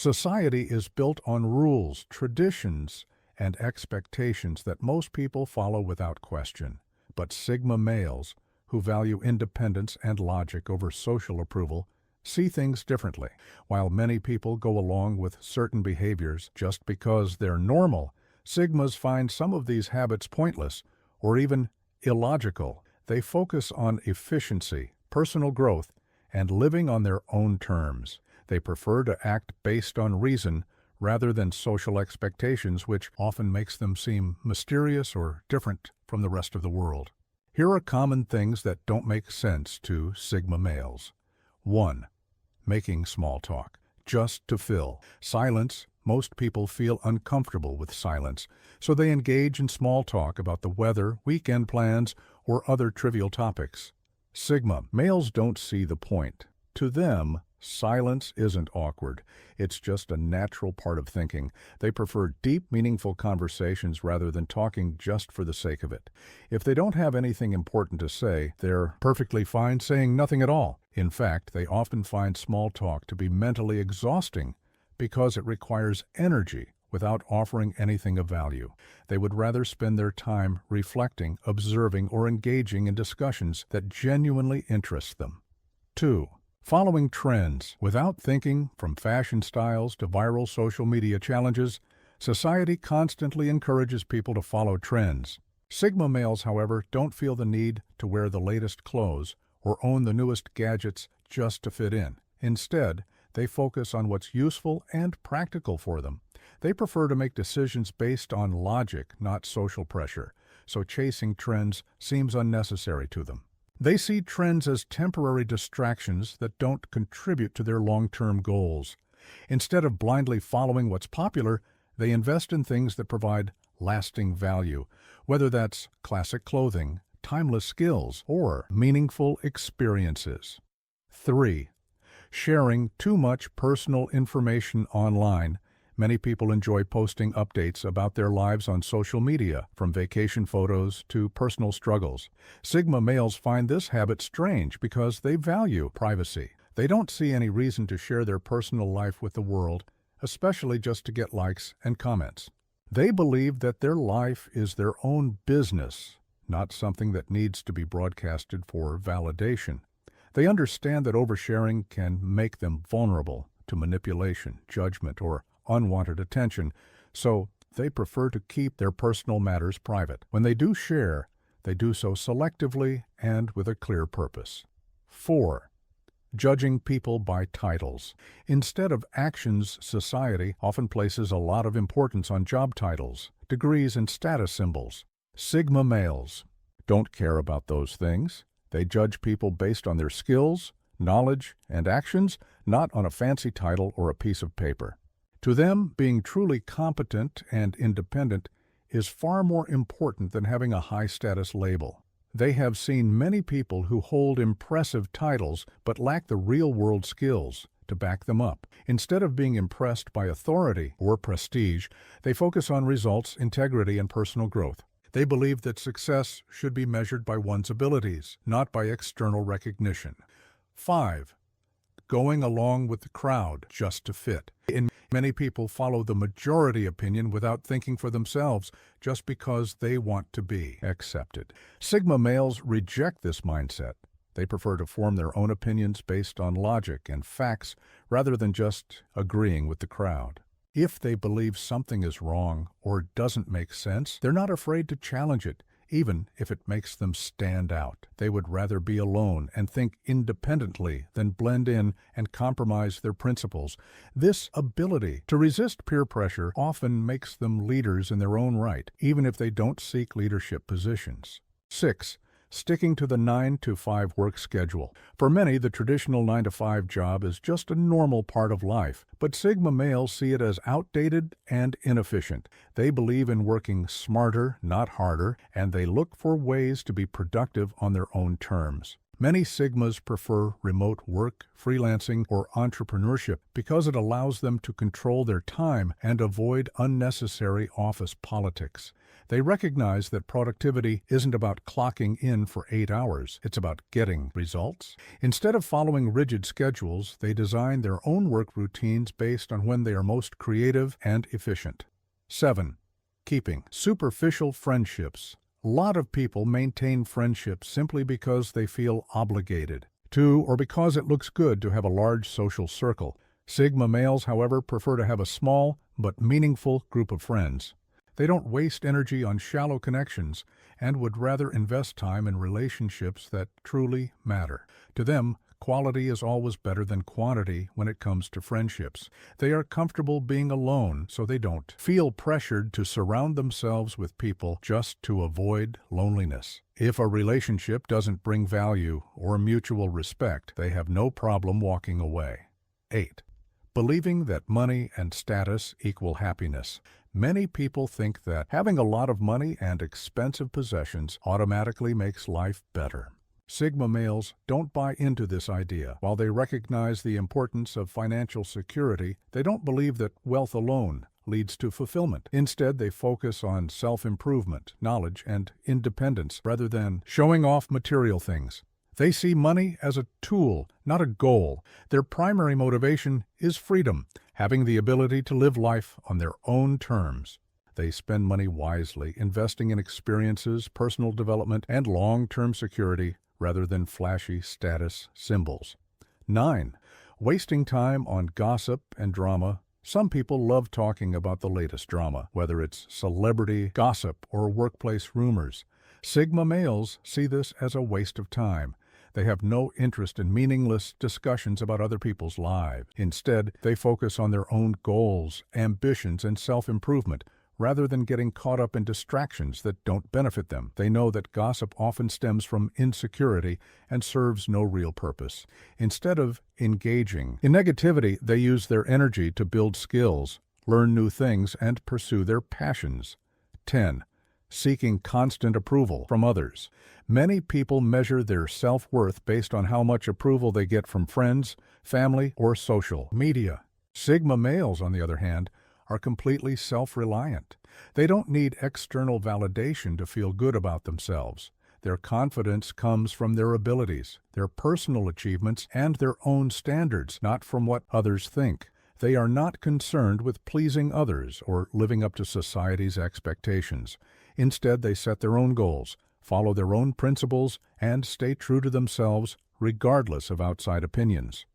Society is built on rules, traditions, and expectations that most people follow without question. But Sigma males, who value independence and logic over social approval, see things differently. While many people go along with certain behaviors just because they're normal, Sigmas find some of these habits pointless or even illogical. They focus on efficiency, personal growth, and living on their own terms. They prefer to act based on reason rather than social expectations, which often makes them seem mysterious or different from the rest of the world. Here are common things that don't make sense to Sigma males. 1. Making small talk, just to fill. Silence. Most people feel uncomfortable with silence, so they engage in small talk about the weather, weekend plans, or other trivial topics. Sigma males don't see the point. To them, silence isn't awkward. It's just a natural part of thinking. They prefer deep, meaningful conversations rather than talking just for the sake of it. If they don't have anything important to say, they're perfectly fine saying nothing at all. In fact, they often find small talk to be mentally exhausting because it requires energy without offering anything of value. They would rather spend their time reflecting, observing, or engaging in discussions that genuinely interest them. 2. Following trends. Without thinking, from fashion styles to viral social media challenges, society constantly encourages people to follow trends. Sigma males, however, don't feel the need to wear the latest clothes or own the newest gadgets just to fit in. Instead, they focus on what's useful and practical for them. They prefer to make decisions based on logic, not social pressure, so chasing trends seems unnecessary to them. They see trends as temporary distractions that don't contribute to their long-term goals. Instead of blindly following what's popular, they invest in things that provide lasting value, whether that's classic clothing, timeless skills, or meaningful experiences. 3. Sharing too much personal information online. Many people enjoy posting updates about their lives on social media, from vacation photos to personal struggles. Sigma males find this habit strange because they value privacy. They don't see any reason to share their personal life with the world, especially just to get likes and comments. They believe that their life is their own business, not something that needs to be broadcasted for validation. They understand that oversharing can make them vulnerable to manipulation, judgment, or unwanted attention, so they prefer to keep their personal matters private. When they do share, they do so selectively and with a clear purpose. 4. Judging people by titles. Instead of actions, society often places a lot of importance on job titles, degrees, and status symbols. Sigma males don't care about those things. They judge people based on their skills, knowledge, and actions, not on a fancy title or a piece of paper. To them, being truly competent and independent is far more important than having a high-status label. They have seen many people who hold impressive titles but lack the real-world skills to back them up. Instead of being impressed by authority or prestige, they focus on results, integrity, and personal growth. They believe that success should be measured by one's abilities, not by external recognition. 5. Going along with the crowd just to fit. Many people follow the majority opinion without thinking for themselves, just because they want to be accepted. Sigma males reject this mindset. They prefer to form their own opinions based on logic and facts rather than just agreeing with the crowd. If they believe something is wrong or doesn't make sense, they're not afraid to challenge it, even if it makes them stand out. They would rather be alone and think independently than blend in and compromise their principles. This ability to resist peer pressure often makes them leaders in their own right, even if they don't seek leadership positions. 6. Sticking to the 9-to-5 work schedule. For many, the traditional 9-to-5 job is just a normal part of life, but Sigma males see it as outdated and inefficient. They believe in working smarter, not harder, and they look for ways to be productive on their own terms. Many Sigmas prefer remote work, freelancing, or entrepreneurship because it allows them to control their time and avoid unnecessary office politics. They recognize that productivity isn't about clocking in for 8 hours, it's about getting results. Instead of following rigid schedules, they design their own work routines based on when they are most creative and efficient. 7. Keeping superficial friendships. A lot of people maintain friendships simply because they feel obligated to, or because it looks good to have a large social circle. Sigma males, however, prefer to have a small but meaningful group of friends. They don't waste energy on shallow connections and would rather invest time in relationships that truly matter. To them, quality is always better than quantity when it comes to friendships. They are comfortable being alone, so they don't feel pressured to surround themselves with people just to avoid loneliness. If a relationship doesn't bring value or mutual respect, they have no problem walking away. 8. Believing that money and status equal happiness. Many people think that having a lot of money and expensive possessions automatically makes life better. Sigma males don't buy into this idea. While they recognize the importance of financial security, they don't believe that wealth alone leads to fulfillment. Instead, they focus on self-improvement, knowledge, and independence rather than showing off material things. They see money as a tool, not a goal. Their primary motivation is freedom, having the ability to live life on their own terms. They spend money wisely, investing in experiences, personal development, and long-term security rather than flashy status symbols. 9. Wasting time on gossip and drama. Some people love talking about the latest drama, whether it's celebrity gossip or workplace rumors. Sigma males see this as a waste of time. They have no interest in meaningless discussions about other people's lives. Instead, they focus on their own goals, ambitions, and self-improvement, rather than getting caught up in distractions that don't benefit them. They know that gossip often stems from insecurity and serves no real purpose. Instead of engaging in negativity, they use their energy to build skills, learn new things, and pursue their passions. 10. Seeking constant approval from others. Many people measure their self-worth based on how much approval they get from friends, family, or social media. Sigma males, on the other hand, are completely self-reliant. They don't need external validation to feel good about themselves. Their confidence comes from their abilities, their personal achievements, and their own standards, not from what others think. They are not concerned with pleasing others or living up to society's expectations. Instead, they set their own goals, follow their own principles, and stay true to themselves regardless of outside opinions.